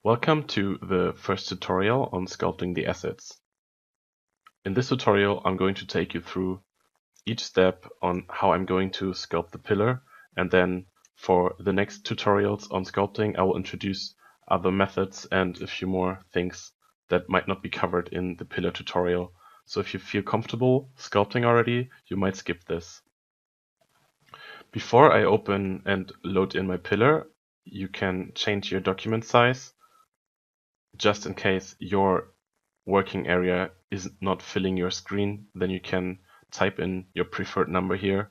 Welcome to the first tutorial on sculpting the assets. In this tutorial, I'm going to take you through each step on how I'm going to sculpt the pillar, and then for the next tutorials on sculpting, I will introduce other methods and a few more things that might not be covered in the pillar tutorial. So if you feel comfortable sculpting already, you might skip this. Before I open and load in my pillar, you can change your document size just in case your working area is not filling your screen. Then you can type in your preferred number here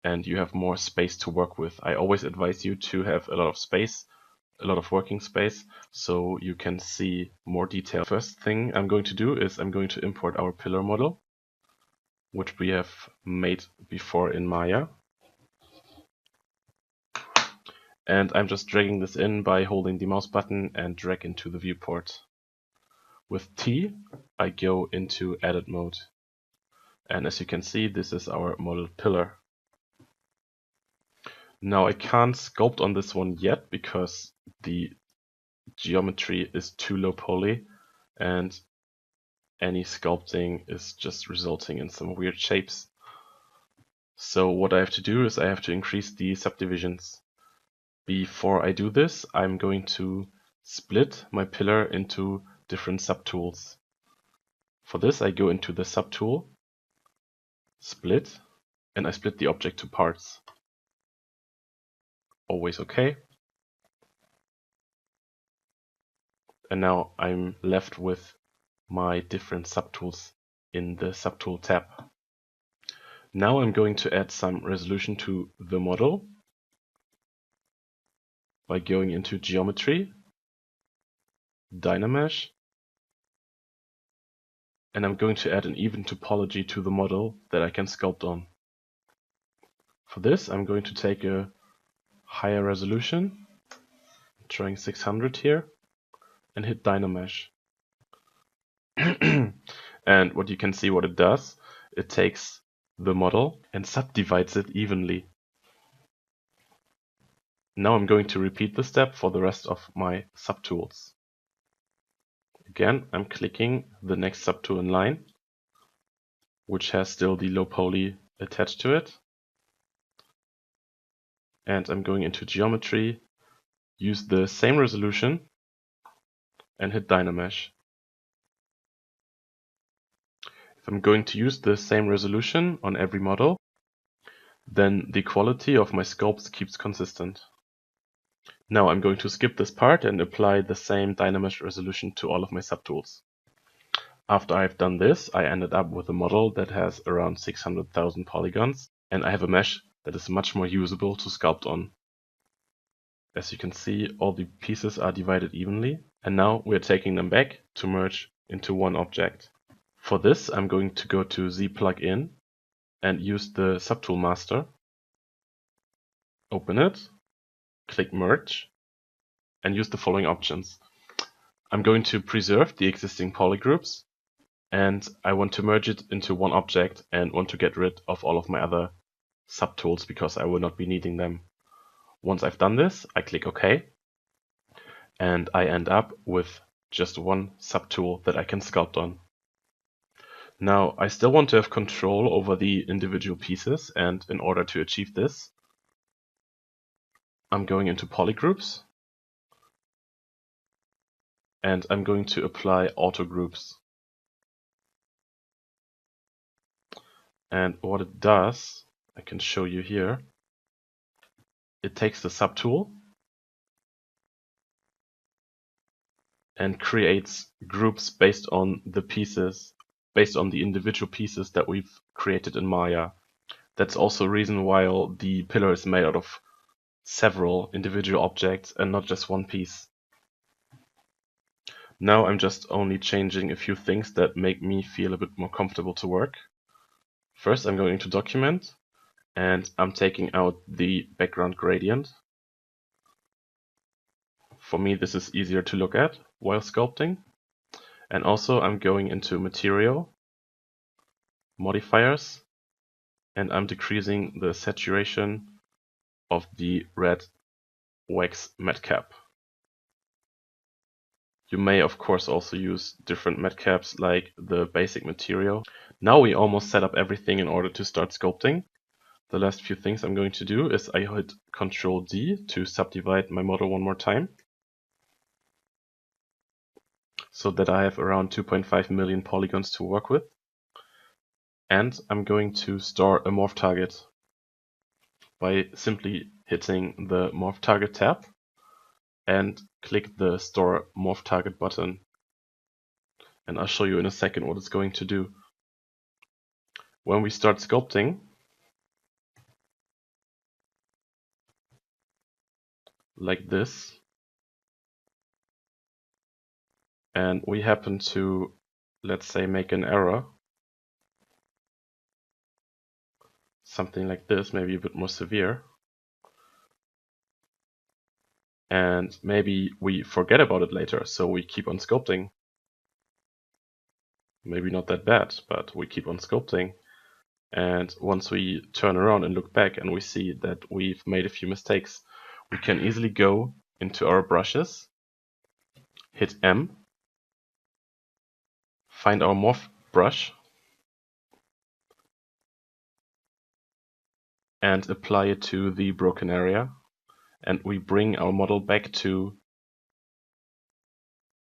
and you have more space to work with. I always advise you to have a lot of space, a lot of working space, so you can see more detail. First thing I'm going to do is I'm going to import our pillar model, which we have made before in Maya. And I'm just dragging this in by holding the mouse button and drag into the viewport. With T, I go into edit mode. And as you can see, this is our model pillar. Now I can't sculpt on this one yet because the geometry is too low poly and any sculpting is just resulting in some weird shapes. So what I have to do is I have to increase the subdivisions. Before I do this, I'm going to split my pillar into different subtools. For this, I go into the subtool, split, and I split the object to parts. Always okay. And now I'm left with my different subtools in the subtool tab. Now I'm going to add some resolution to the model by going into Geometry, Dynamesh, and I'm going to add an even topology to the model that I can sculpt on. For this, I'm going to take a higher resolution, trying 600 here, and hit Dynamesh. And what you can see what it does, it takes the model and subdivides it evenly. Now I'm going to repeat the step for the rest of my subtools. Again, I'm clicking the next subtool in line, which has still the low poly attached to it. And I'm going into Geometry, use the same resolution, and hit Dynamesh. If I'm going to use the same resolution on every model, then the quality of my sculpts keeps consistent. Now I'm going to skip this part and apply the same Dynamesh resolution to all of my subtools. After I've done this, I ended up with a model that has around 600,000 polygons, and I have a mesh that is much more usable to sculpt on. As you can see, all the pieces are divided evenly, and now we're taking them back to merge into one object. For this, I'm going to go to Z plugin and use the subtool master, open it, click merge, and use the following options. I'm going to preserve the existing polygroups, and I want to merge it into one object and want to get rid of all of my other subtools because I will not be needing them. Once I've done this, I click OK, and I end up with just one subtool that I can sculpt on. Now, I still want to have control over the individual pieces, and in order to achieve this, I'm going into polygroups, and I'm going to apply auto groups. And what it does, I can show you here. It takes the subtool and creates groups based on the pieces, based on the individual pieces that we've created in Maya. That's also a reason why the pillar is made out of several individual objects and not just one piece. Now I'm just only changing a few things that make me feel a bit more comfortable to work. First, I'm going to Document, and I'm taking out the background gradient. For me, this is easier to look at while sculpting. And also, I'm going into Material, Modifiers, and I'm decreasing the saturation of the red wax matte cap. You may of course also use different matcaps like the basic material. Now we almost set up everything in order to start sculpting. The last few things I'm going to do is I hit Ctrl D to subdivide my model one more time, so that I have around 2.5 million polygons to work with. And I'm going to store a morph target by simply hitting the morph target tab and click the store morph target button. And I'll show you in a second what it's going to do. When we start sculpting, like this, and we happen to, let's say, make an error, something like this, maybe a bit more severe, and maybe we forget about it later, so we keep on sculpting. Maybe not that bad, but we keep on sculpting. And once we turn around and look back and we see that we've made a few mistakes, we can easily go into our brushes, hit M, find our morph brush, and apply it to the broken area. And we bring our model back to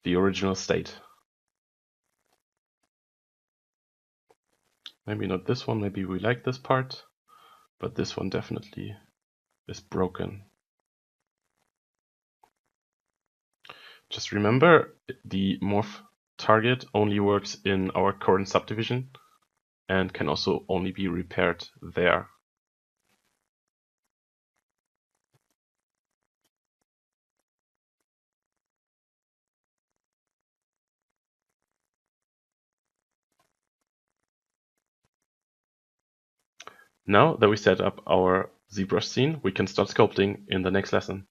the original state. Maybe not this one, maybe we like this part, but this one definitely is broken. Just remember, the morph target only works in our current subdivision and can also only be repaired there. Now that we set up our ZBrush scene, we can start sculpting in the next lesson.